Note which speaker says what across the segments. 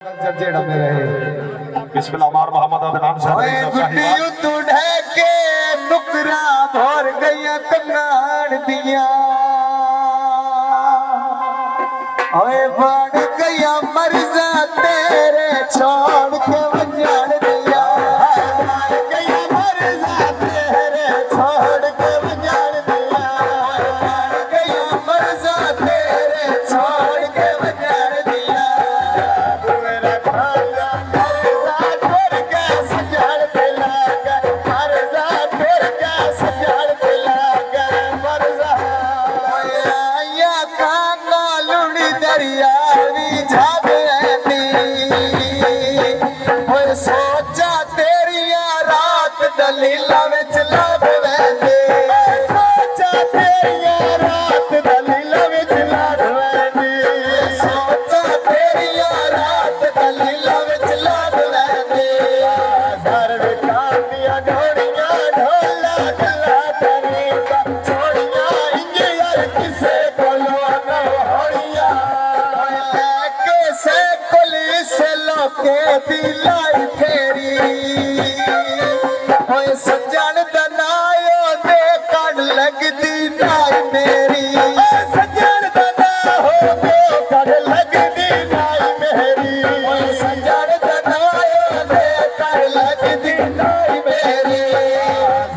Speaker 1: जेड़ा मेरे
Speaker 2: बिस्मिल्लाह मार मोहम्मद दा नाम से
Speaker 1: ओए गुड्डी तू ढके नुकरा भर गया कंगाण दिया ओए बढ़ गया मर्जा तेरे छोड़ के वंजान दिया बढ़ गया मर्जा तेरे छोड़ के वंजान दिया बढ़ गया मर्जा तेरे छोड़ के वंजान दिया मेरा खाना मर्जा फिर के सजान दिला मर्जा फिर के सजान दिला मर्जा आया काना लुड़ी दरियावी झाबनी ओए सोचा तेरिया रात दलीला विच लभ वैंदे सोचा तेरिया रात दलीला विच लभ वैंदे सोचा तेरिया रात दलीला विच लभ वैंदे घर विकान दिया ढोलियां ढोला गला तरीका छोड़ियां इंज यार किसे कोलो न होड़ियां कैसे पुलिस लोके दी लाई फेरी ओए सजन दा नायो दे कड़ लगदी नाई मेरी ओए सजन दा ना हो दे कड़ लगदी नाई मेरी ओए सजन दा नायो दे कड़ लगदी नाई मेरी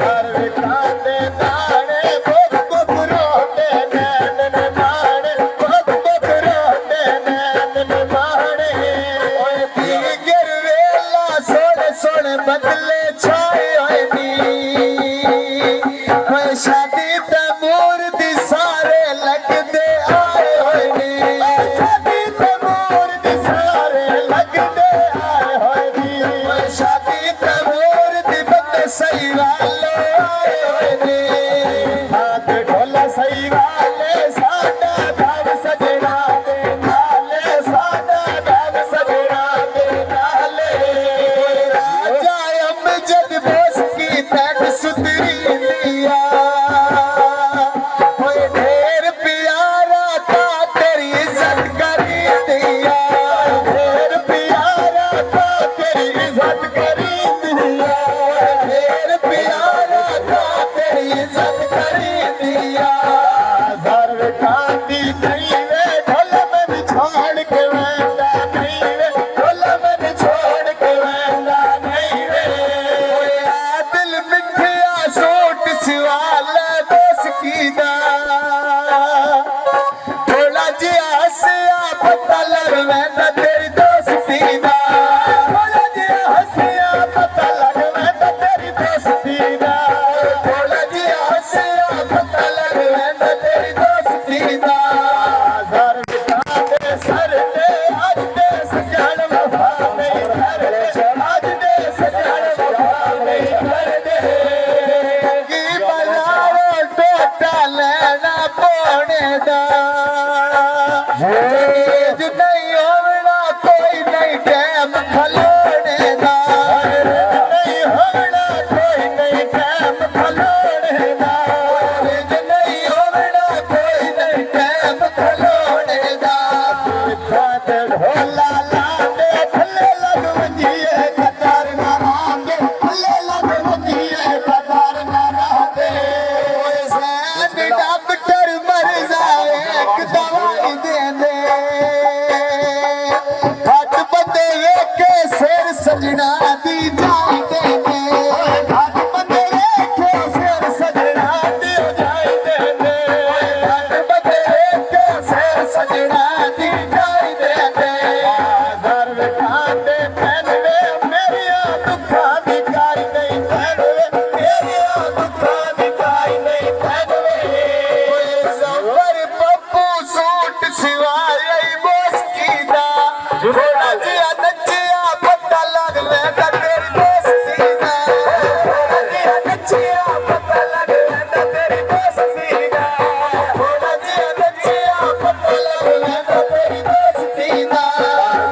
Speaker 1: घर विकान दे नाने बुक बुक रोते नैन नाने बुक बुक रोते नैन माने ओए गिर वेला सोने सोने बदले छाए होए नी ओए शादी ते मूर्ति सारे लगदे आए होए नी शादी ते मूर्ति सारे लगदे आए होए नी ओए शादी ते मूर्ति बंदे सही वाले आए होए नी हाथ ढोला सही वाले साडा धाम सजना दे नाले साडा धाम सजना दे नाले राजा अमजद बोस की तन सुधरी दिया ओए ढेर प्यारा था तेरी इज्जत करी दिया ढेर प्यारा था तेरी इज्जत करी दिया ढेर प्यारा था तेरी इज्जत करी दिया घर विकांदी नहीं वे ढोल में छोड़ के वेंदा नहीं वे ढोल में छोड़ के वेंदा नहीं वे ओए दिल मिठिया सूट सिवाले दोस की दा थोड़ा जिहा हसिया पता लग वेंदा तेरी दोस्ती दा थोड़ा जिहा हसिया पता लग वेंदा तेरी दोस्ती दा थोड़ा जिहा हसिया पता लग वेंदा तेरी दोस्ती दा घर विकान दे सर ते अज दे सजन वफा नहीं करदे अज दे सजन वफा नहीं करदे की बाजारों टोटा लेना पौने दा तेज नहीं होना कोई नहीं टैम खलोने दा नहीं होना कोई नहीं टैम खलोने दा तेज नहीं होना कोई नहीं टैम खलोने दा खाते ढोला लांदे थल्ले लग वंजिए कतार ना रांदे थल्ले लग वंजिए कतार ना रांदे ओए सैन डॉक्टर मर जाए एक दवाई दे दे घट बंदे वेखे सिर सजना दी जाई दे दे घट बंदे वेखे सिर सजना दी जाई दे दे घट बंदे वेखे सिर सजना दी जाई दे दे घर विकान दे पैनवे मेरिया दुखा दी कारी नहीं पैनवे मेरिया दुखा दी कारी नहीं पैनवे सफर पप्पू सूट सिवाय बोस की दा थोड़ा जिहा नचिया पता लग वेंदा तेरी दोस्ती दा थोड़ा जिहा नचिया पता लग वेंदा तेरी दोस्ती दा थोड़ा जिहा नचिया पता लग वेंदा तेरी दोस्ती दा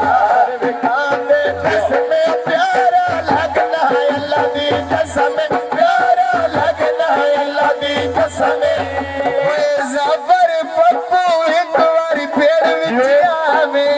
Speaker 1: घर विकान दे कसम प्यारा लगना है अल्लाह दी कसम प्यारा लगना है अल्लाह दी कसम ओए ज़फर पप्पू एक बारी पेड़ विच आवे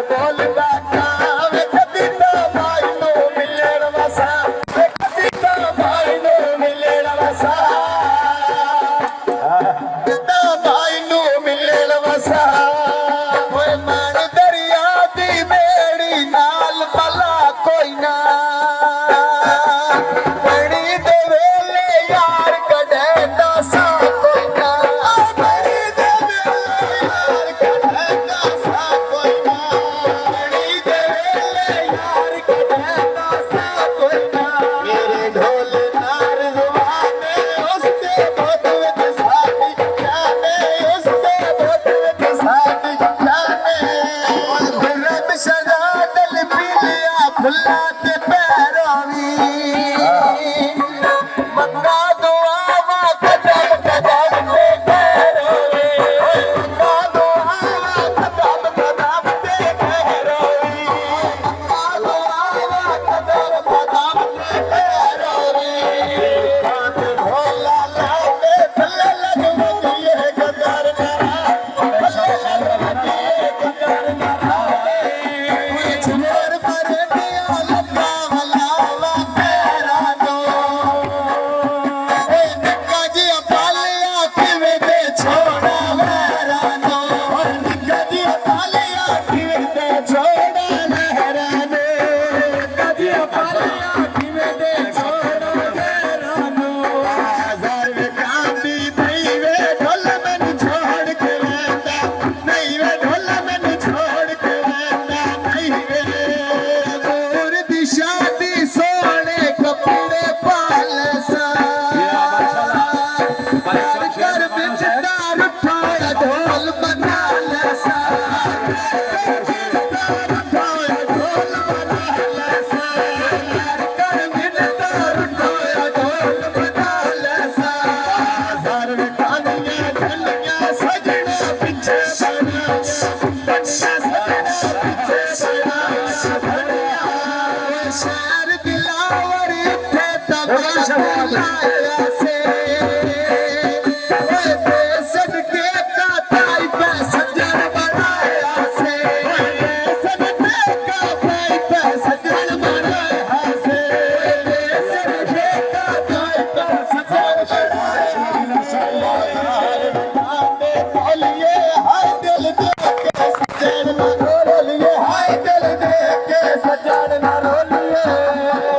Speaker 1: ਬੋਲਦਾ ਕਾਂ ਵੇ ਕਦੀ ਤਾਂ ਭਾਈ ਨੂੰ ਮਿਲਣ ਵਸਾ ਵੇ ਕਦੀ ਤਾਂ ਭਾਈ ਨੂੰ ਮਿਲਣ ਵਸਾ ਕਿੱਦਾਂ ਭਾਈ ਨੂੰ ਮਿਲਣ ਵਸਾ ਓਏ ਮਨ ਦਰਿਆ ਦੀ ਬੇੜੀ ਨਾਲ ਭਲਾ ਕੋਈ ਨਾ ਬੜੀ ਦੇ ਵੇਲੇ ਯਾਰ ਕਢੇ ਦਾ ਸਾ ਕੋਈ ਨਾ ਬੜੀ ਦੇ ਵੇਲੇ ਯਾਰ ਕਢੇ ਦਾ ਸਾ ਕੋਈ ਨਾ ਬੜੀ ਦੇ ਵੇਲੇ ਯਾਰ ਕਢੇ ਦਾ ਸਾ ਕੋਈ ਨਾ ਮੇਰੇ ਢੋਲ ਨਾਰ ਜ਼ੁਬਾਨੇ ਉਸਤੇ ਬਹੁਤ ਵਿੱਚ ਸਾਡੀ ਜਾਨੇ ਉਸਤੇ ਬਹੁਤ ਵਿੱਚ ਸਾਡੀ ਜਾਨੇ ਗੁਰਬ ਸਜਾ ਦਿਲ ਪੀਲਿਆ ਫੁੱਲਾਂ ਤੇ ਪੈਰੋਂ ਮੰਗਾ ਦੁਆਵਾਂ ਕਦਮ ਕਦਮ ਤੇ ਪੈਰੋਂ ਮੰਗਾ ਦੁਆਵਾਂ ਕਦਮ ਕਦਮ ਤੇ ਪੈਰੋਂ ਮੰਗਾ ਦੁਆਵਾਂ ਕਦਮ ਕਦਮ ਤੇ ਪੈਰੋਂ ਕਾਤ ਢੋਲਾ ਲਾਉਂਦੇ ਥੱਲੇ ਲੱਗਦੀ ਇਹ ਗਦਰ ਕਰਾ ਛੋਰ ਮਰਦੀਆਂ ਲੱਗਾ ਵਲਾਵਾ ਪੈਰਾਂ ਤੋਂ ਏ ਨਿੱਕਾ ਜਿਹਾ ਪਾਲਿਆ ਕਿਵੇਂ ਦੇ ਛੋੜਾ ਲਹਿਰਾਂ ਤੋਂ ਨਿੱਕਾ ਜਿਹਾ ਪਾਲਿਆ ਕਿਵੇਂ ਦੇ ਛੋੜਾ ਲਹਿਰਾਂ ਨੇ ਨਿੱਕਾ ਜਿਹਾ ਪਾਲਿਆ ਕਿਵੇਂ ਦੇ ਛੋੜਾ ਲਹਿਰਾਂ ਨੂੰ ਹਜ਼ਾਰ ਵੇ ਕਾਂਦੀ ਨਹੀਂ ਵੇ ਢੋਲ ਮੈਨੂੰ ਛੋੜ ਕੇ ਲੈਂਦਾ ਨਹੀਂ ਵੇ ਢੋਲ ਮੈਨੂੰ ਛੋੜ ਕੇ ਲੈਂਦਾ ਨਹੀਂ ਵੇ ਮੋਰ ਦੀ ਸ਼ਾਦੀ ਸੋਹਣੇ ਕੱਪੜੇ ਪਾਲ ਸਾ ਕਰ ਵਿੱਚ ਤਾਰ ਠਾਇਆ ਢੋਲ ਬਣਾ ਲੈ ਸਾ ਢੋਲ ਬਣਾ ਲੈ ਸਾ ਕਰ ਵਿੱਚ ਤਾਰ ਠਾਇਆ ਢੋਲ ਬਣਾ ਲੈ ਸਾ ਹਜ਼ਾਰ ਕਾਨੀਆਂ ਝੱਲੀਆਂ ਸਜਣਾ ਪਿੱਛੇ ਬਣਿਆ ਸਜਣਾ ਪਿੱਛੇ ਬਣਿਆ ਸ਼ਹਿਰ ਦਿਲਾਵਰ ਇੱਥੇ ਤਮਾਸ਼ਾ ਲਾਇਆ ਸੇ ਓਏ ਤੇ ਸਦਕੇ ਕਾ ਤਾਈ ਪੈ ਸਜਣ ਬਣਾਇਆ ਸੇ ਓਏ ਸਦਕੇ ਕਾ ਤਾਈ ਪੈ ਸਜਣ ਬਣਾਇਆ ਸੇ ਓਏ ਸਦਕੇ ਕਾ ਤਾਈ ਪੈ ਸਜਣ ਬਣਾਇਆ ਸੇ ਬਾਂਦੇ ਤੋਲੀਏ ਹਾਏ ਦਿਲ ਦੇ ਕੇ ਸਜਣ ਨਾ ਰੋਲੀਏ ਹਾਏ ਦਿਲ ਦੇ ਕੇ ਸਜਣ ਨਾ ਰੋਲੀਏ